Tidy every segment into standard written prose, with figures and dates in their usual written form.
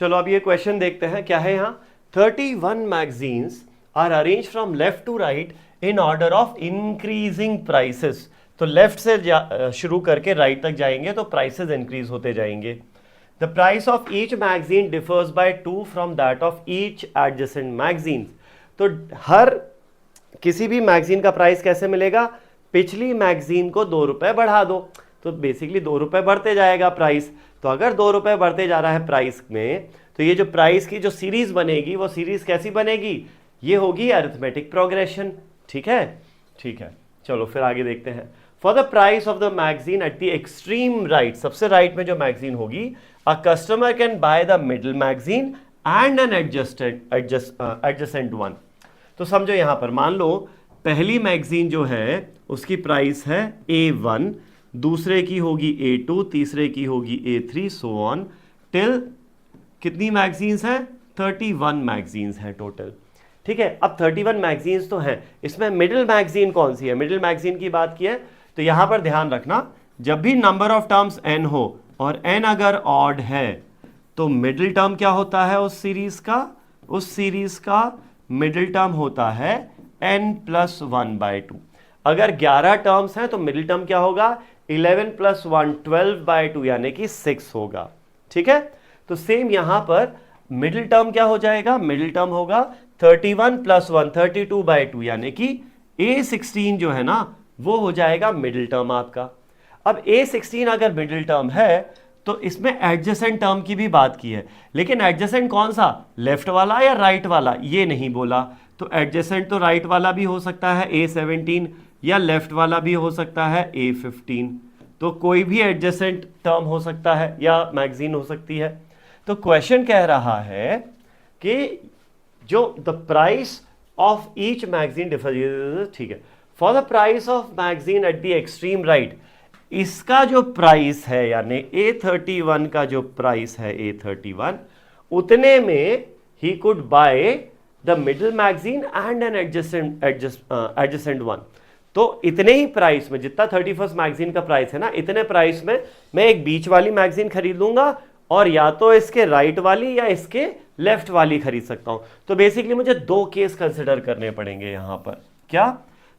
चलो अब ये क्वेश्चन देखते हैं क्या है यहाँ। 31 magazines are arrange from left to right in order of increasing prices. तो लेफ्ट से शुरू करके राइट तक जाएंगे तो प्राइसेस इंक्रीज होते जाएंगे। The price of each magazine differs by 2 from that of each adjacent magazine. तो हर किसी भी मैगजीन का प्राइस कैसे मिलेगा, पिछली मैगजीन को 2 रुपए बढ़ा दो, तो बेसिकली 2 रुपए बढ़ते जाएगा प्राइस। तो अगर 2 रुपए बढ़ते जा रहा है प्राइस में, तो ये जो प्राइस की जो सीरीज बनेगी वो सीरीज कैसी बनेगी, ये होगी अरिथमेटिक प्रोग्रेशन। ठीक है, ठीक है। चलो फिर आगे देखते हैं। For the price of the magazine at the extreme right, सबसे राइट में जो मैगजीन होगी, a customer can buy the middle magazine and an adjacent one. तो समझो यहां पर मान लो पहली मैगजीन जो है उसकी प्राइस है A1, दूसरे की होगी A2, तीसरे की होगी A3, सो ऑन टिल कितनी मैगजीन्स हैं, 31 मैगजीन्स हैं टोटल। ठीक है, अब 31 मैगजीन्स तो हैं, इसमें मिडिल मैगजीन कौन सी है, मिडिल मैगजीन की बात की है तो यहां पर ध्यान रखना, जब भी नंबर ऑफ टर्म्स n हो और n अगर ऑड है तो मिडिल टर्म क्या होता है उस सीरीज का मिडिल टर्म होता है n+1/2। अगर 11 टर्म्स हैं तो मिडिल टर्म क्या होगा, 11+1 12/2 यानी कि 6 होगा। ठीक है, तो सेम यहां पर मिडिल टर्म क्या हो जाएगा, मिडिल टर्म होगा 31+1 32/2 यानी कि A16 जो है ना वो हो जाएगा मिडिल टर्म आपका। अब A16 अगर मिडिल टर्म है तो इसमें एडजेसेंट टर्म की भी बात की है, लेकिन एडजेसेंट कौन सा, लेफ्ट वाला या राइट वाला, ये नहीं बोला। तो एडजेसेंट तो राइट वाला भी हो सकता है A17 या लेफ्ट वाला भी हो सकता है A15। तो कोई भी एडजेसेंट टर्म हो सकता है या मैगजीन हो सकती है। तो क्वेश्चन कह रहा है कि जो the price of each magazine differ, ठीक है, for the price of magazine at the extreme right, इसका जो प्राइस है यानी A31 का जो प्राइस है A31, उतने में ही could buy the middle magazine and an adjacent one. तो इतने ही प्राइस में, जितना 31st मैगजीन का प्राइस है ना, इतने प्राइस में मैं एक बीच वाली मैगजीन खरीद लूंगा और या तो इसके राइट वाली या इसके लेफ्ट वाली खरीद सकता हूं। तो बेसिकली मुझे 2 केस कंसिडर करने पड़ेंगे यहां पर, क्या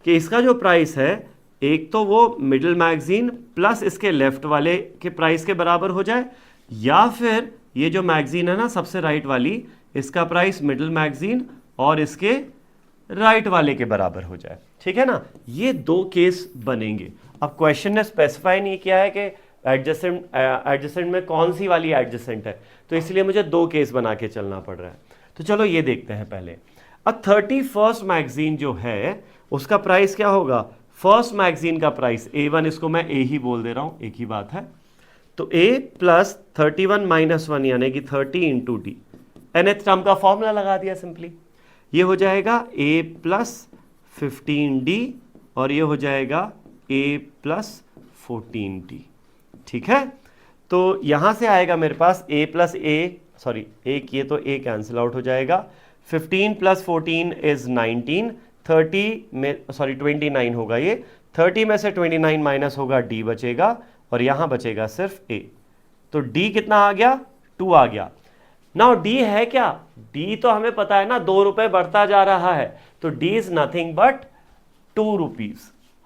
कि इसका जो प्राइस है एक तो वो मिडिल मैगजीन प्लस इसके लेफ्ट वाले के प्राइस के बराबर हो जाए, या फिर ये जो मैगजीन है ना सबसे राइट वाली, इसका प्राइस मिडिल मैगजीन और इसके राइट वाले के बराबर हो जाए। ठीक है ना, ये 2 केस बनेंगे। अब क्वेश्चन ने स्पेसिफाई नहीं किया है कि एडजेसेंट में कौन सी वाली एडजेसेंट है, तो इसलिए मुझे 2 केस बना के चलना पड़ रहा है। तो चलो ये देखते हैं पहले। 31st मैगजीन जो है उसका प्राइस क्या होगा, फर्स्ट मैगजीन का प्राइस A1, इसको मैं A ही बोल दे रहा हूं, एक ही बात है। तो A प्लस 31 - 1 यानी कि 30 × D, nth टर्म का फॉर्मूला लगा दिया सिंपली, ये हो जाएगा A प्लस 15D और ये हो जाएगा A प्लस 14D। ठीक है, तो यहां से आएगा मेरे पास A प्लस A, सॉरी एक ये तो A कैंसिल आउट हो जाएगा, 15 + 14 इज 19, 30 में सॉरी 29 होगा ये, 30 में से 29 माइनस होगा D बचेगा और यहां बचेगा सिर्फ A। तो D कितना आ गया, 2 आ गया। नाउ D है क्या, D तो हमें पता है ना 2 रुपए बढ़ता जा रहा है, तो D is nothing but 2 rupees.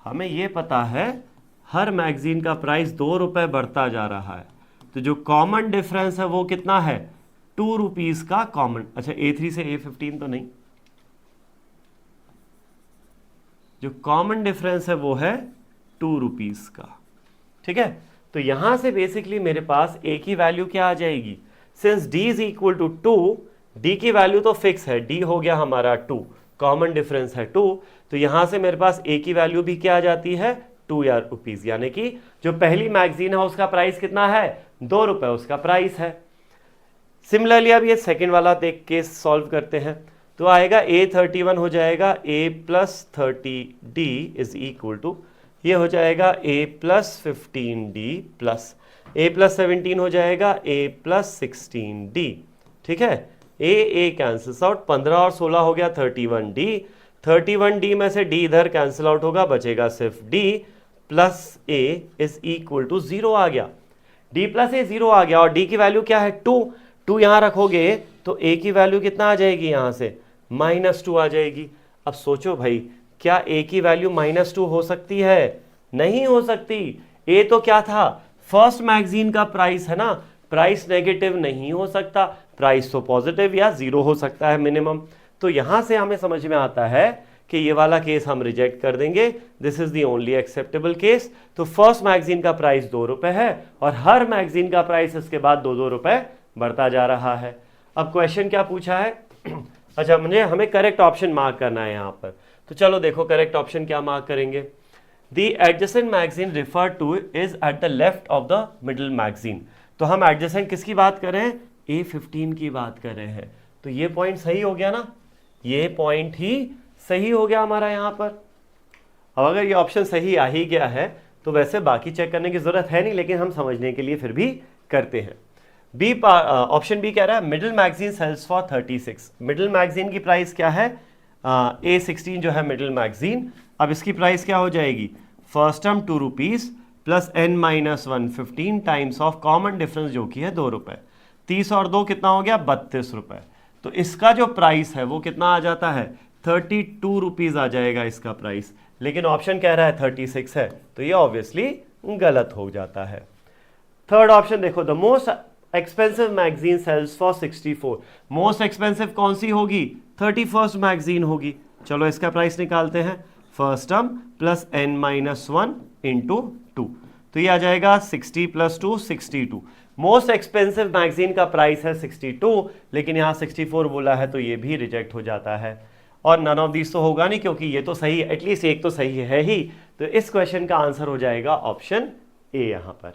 हमें ये पता है हर मैगजीन का प्राइस 2 रुपए बढ़ता जा रहा है, तो जो कॉमन डिफरेंस है वो कितना है, 2 रुपीज का कॉमन। अच्छा A3 से A15 तो नहीं, जो कॉमन डिफरेंस है वो है 2 रुपीज का। ठीक है, तो यहां से बेसिकली मेरे पास A की वैल्यू क्या आ जाएगी, since D is equal to 2, D की वैल्यू तो फिक्स है, D हो गया हमारा 2, कॉमन डिफरेंस है 2, तो यहां से मेरे पास A की वैल्यू भी क्या आ जाती है, 2 रुपीज, यानी कि जो पहली मैगजीन है उसका प्राइस कितना है, 2 रुपए उसका प्राइस है। सिमिलरली अब ये सेकेंड वाला देख के सॉल्व करते हैं, तो आएगा A31 हो जाएगा A plus 30D is equal to, ये हो जाएगा A plus 15D plus A plus 17 हो जाएगा A प्लस 16D। ठीक है, A कैंसिल्स आउट, 15 और 16 हो गया 31D, 31D में से D इधर कैंसिल आउट होगा, बचेगा सिर्फ D plus A is equal to 0 आ गया। D प्लस A 0 आ गया और D की वैल्यू क्या है, 2, 2 यहाँ रखोगे तो ए की वैल्यू कितना आ जाएगी, यहाँ से -2 आ जाएगी। अब सोचो भाई, क्या ए की वैल्यू -2 हो सकती है? नहीं हो सकती। ए तो क्या था, फर्स्ट मैगजीन का प्राइस है ना, प्राइस नेगेटिव नहीं हो सकता, प्राइस तो पॉजिटिव या 0 हो सकता है मिनिमम। तो यहां से हमें समझ में आता है कि ये वाला केस हम रिजेक्ट कर देंगे, this is the only acceptable case. तो फर्स्ट मैगजीन का प्राइस 2 रुपए है और हर मैगजीन का प्राइस इसके बाद 2-2 रुपए बढ़ता जा रहा है। अब क्वेश्चन क्या पूछा है? अच्छा, हमें करेक्ट ऑप्शन मार्क करना है यहाँ पर। तो चलो देखो करेक्ट ऑप्शन क्या मार्क करेंगे। The adjacent magazine referred to is at the left of the middle magazine। तो हम adjacent किसकी बात कर रहे हैं? A15 की बात कर रहे हैं। तो ये पॉइंट सही हो गया ना, ये पॉइंट ही सही हो गया हमारा यहाँ पर। अब अगर ये ऑप्शन सही आ ही गया है तो वैसे बाकी चेक करने की जरूरत है नहीं, लेकिन हम समझने के लिए फिर भी करते हैं। बी ऑप्शन बी कह रहा है middle magazine sells for 36। Middle magazine की प्राइस क्या है? A16 जो है मिडिल मैगजीन। अब इसकी प्राइस क्या हो जाएगी? First term 2 rupees plus n-1 15 times of common difference जो कि है 2 रुपए। 30 और 2 कितना हो गया? 32 रुपए। तो इसका जो प्राइस है वो कितना आ जाता है? 32 रुपीज आ जाएगा इसका प्राइस, लेकिन ऑप्शन कह रहा है 36 है, तो ये ऑब्वियसली गलत हो जाता है। थर्ड ऑप्शन देखो, the most expensive magazine sells for 64। Most expensive कौन सी होगी? 31st मैगजीन होगी। चलो इसका प्राइस निकालते हैं, first term plus n-1 into 2, तो ये आ जाएगा 60 + 2 62। मोस्ट एक्सपेंसिव मैगजीन का प्राइस है 62, लेकिन यहाँ 64 बोला है तो ये भी रिजेक्ट हो जाता है। और नन ऑफ दीज तो होगा नहीं, क्योंकि ये तो सही, एटलीस्ट एक तो सही है ही। तो इस क्वेश्चन का आंसर हो जाएगा ऑप्शन ए यहाँ पर।